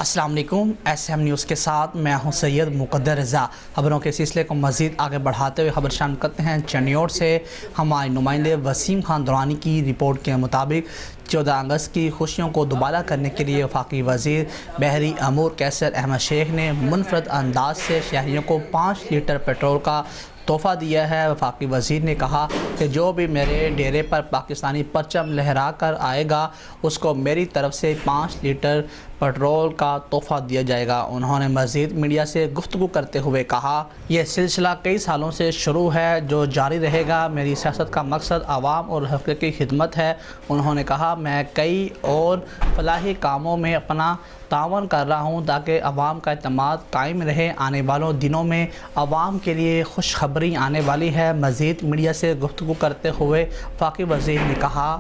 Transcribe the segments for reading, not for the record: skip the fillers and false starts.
अस्सलाम वालेकुम। SM news के साथ मैं हूं सैयद मुक़द्दर रज़ा। खबरों के सिलसिले को मज़ीद आगे बढ़ाते हुए खबर शामिल करते हैं चन्योट से। हमारे नुमाइंदे वसीम खान दुरानी की रिपोर्ट के मुताबिक 14 अगस्त की खुशियों को दोबारा करने के लिए वफाकी वज़ीर बहरी अमूर कैसर अहमद शेख ने मुनफरद अंदाज से शहरियों को 5 लीटर पेट्रोल का तोहफ़ा दिया है। वफाकी वज़ीर ने कहा कि जो भी मेरे डेरे पर पाकिस्तानी परचम लहरा कर आएगा उसको मेरी तरफ से 5 लीटर पेट्रोल का तोहफ़ा दिया जाएगा। उन्होंने मज़ीद मीडिया से गुफ्तगू करते हुए कहा, यह सिलसिला कई सालों से शुरू है जो जारी रहेगा। मेरी सियासत का मकसद आवाम और हक़ की खिदमत है। उन्होंने कहा, मैं कई और फलाही कामों में अपना तावन कर रहा हूँ ताकि अवाम का एतमाद कायम रहे। आने वालों दिनों में अवाम के लिए खुशखबरी आने वाली है। मज़ीद मीडिया से गुफ्तगू करते हुए वफाकी वज़ीर ने कहा,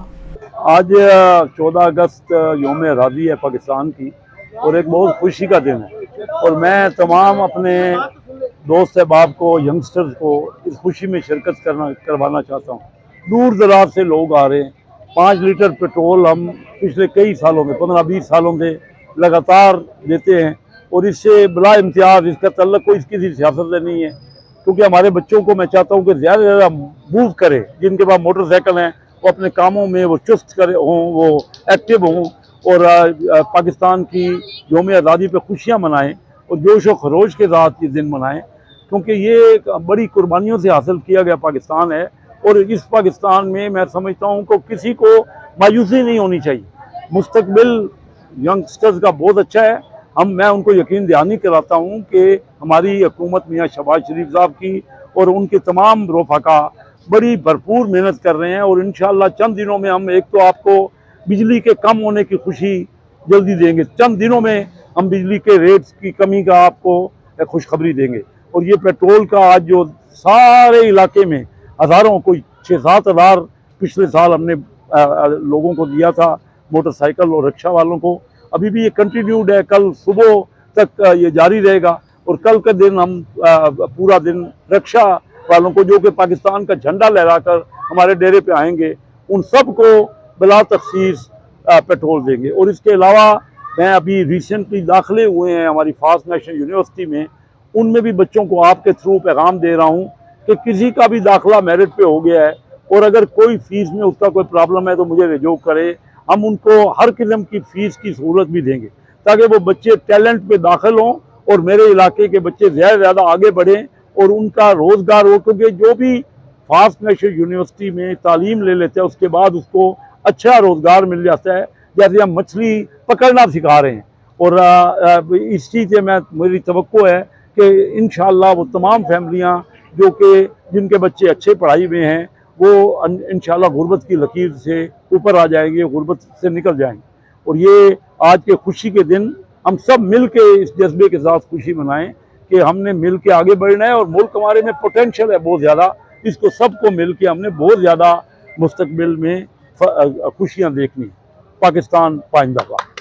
आज 14 अगस्त यौम आज़ादी है पाकिस्तान की और एक बहुत खुशी का दिन है और मैं तमाम अपने दोस्त अहबाब को, यंगस्टर्स को इस खुशी में शिरकत करवाना चाहता हूँ। दूर दराज से लोग आ रहे हैं। 5 लीटर पेट्रोल हम पिछले कई सालों में 15-20 सालों से लगातार देते हैं और इससे बला इम्तियाज़ इसका तल्लुक़ कोई किसी सियासत से नहीं है, क्योंकि हमारे बच्चों को मैं चाहता हूँ कि ज़्यादा से ज़्यादा मूव करें। जिनके पास मोटरसाइकिल हैं वो अपने कामों में वो चुस्त करे हों, वो एक्टिव हों और पाकिस्तान की यौम आज़ादी पे खुशियाँ मनाएं और जोश व खरोश के साथ ये दिन मनाएं, क्योंकि ये एक बड़ी कुर्बानियों से हासिल किया गया पाकिस्तान है। और इस पाकिस्तान में मैं समझता हूँ कि किसी को मायूसी नहीं होनी चाहिए। मुस्तकबिल यंगस्टर्स का बहुत अच्छा है। मैं उनको यकीन दहानी कराता हूँ कि हमारी हुकूमत मियाँ शहबाज शरीफ साहब की और उनके तमाम रफ़ाका बड़ी भरपूर मेहनत कर रहे हैं और इंशाअल्लाह चंद दिनों में हम एक तो आपको बिजली के कम होने की खुशी जल्दी देंगे। चंद दिनों में हम बिजली के रेट्स की कमी का आपको खुशखबरी देंगे। और ये पेट्रोल का आज जो सारे इलाके में हज़ारों, कोई 6-7 हज़ार पिछले साल हमने लोगों को दिया था, मोटरसाइकिल और रिक्शा वालों को। अभी भी ये कंटिन्यूड है, कल सुबह तक ये जारी रहेगा और कल का दिन हम पूरा दिन रिक्शा वालों को, जो कि पाकिस्तान का झंडा लहराकर हमारे डेरे पे आएंगे, उन सब को बिला तखसीस पेट्रोल देंगे। और इसके अलावा मैं अभी रिसेंटली दाखिले हुए हैं हमारी फास्ट नेशनल यूनिवर्सिटी में, उनमें भी बच्चों को आपके थ्रू पैगाम दे रहा हूँ कि किसी का भी दाखिला मेरिट पे हो गया है और अगर कोई फ़ीस में उसका कोई प्रॉब्लम है तो मुझे रिजोव करे। हम उनको हर किस्म की फ़ीस की सहूलत भी देंगे ताकि वो बच्चे टैलेंट पे दाखिल हों और मेरे इलाके के बच्चे ज़्यादा से ज़्यादा आगे बढ़ें और उनका रोज़गार हो। क्योंकि जो भी फास्ट नेशनल यूनिवर्सिटी में तालीम ले लेते हैं उसके बाद उसको अच्छा रोज़गार मिल जाता है। जैसे हम मछली पकड़ना सिखा रहे हैं और इस चीज़ से मेरी तवक्को है कि इंशाअल्लाह वो तमाम फैमिलियाँ जो कि जिनके बच्चे अच्छे पढ़ाई में हैं वो इंशाअल्लाह गुर्बत की लकीर से ऊपर आ जाएंगे, गुर्बत से निकल जाएंगे। और ये आज के खुशी के दिन हम सब मिल के इस जज्बे के साथ खुशी मनाएं कि हमने मिल के आगे बढ़ना है और मुल्क हमारे में पोटेंशियल है बहुत ज़्यादा। इसको सबको मिल के हमने बहुत ज़्यादा मुस्तकबिल में खुशियाँ देखनी है। पाकिस्तान पाइंदाबाद।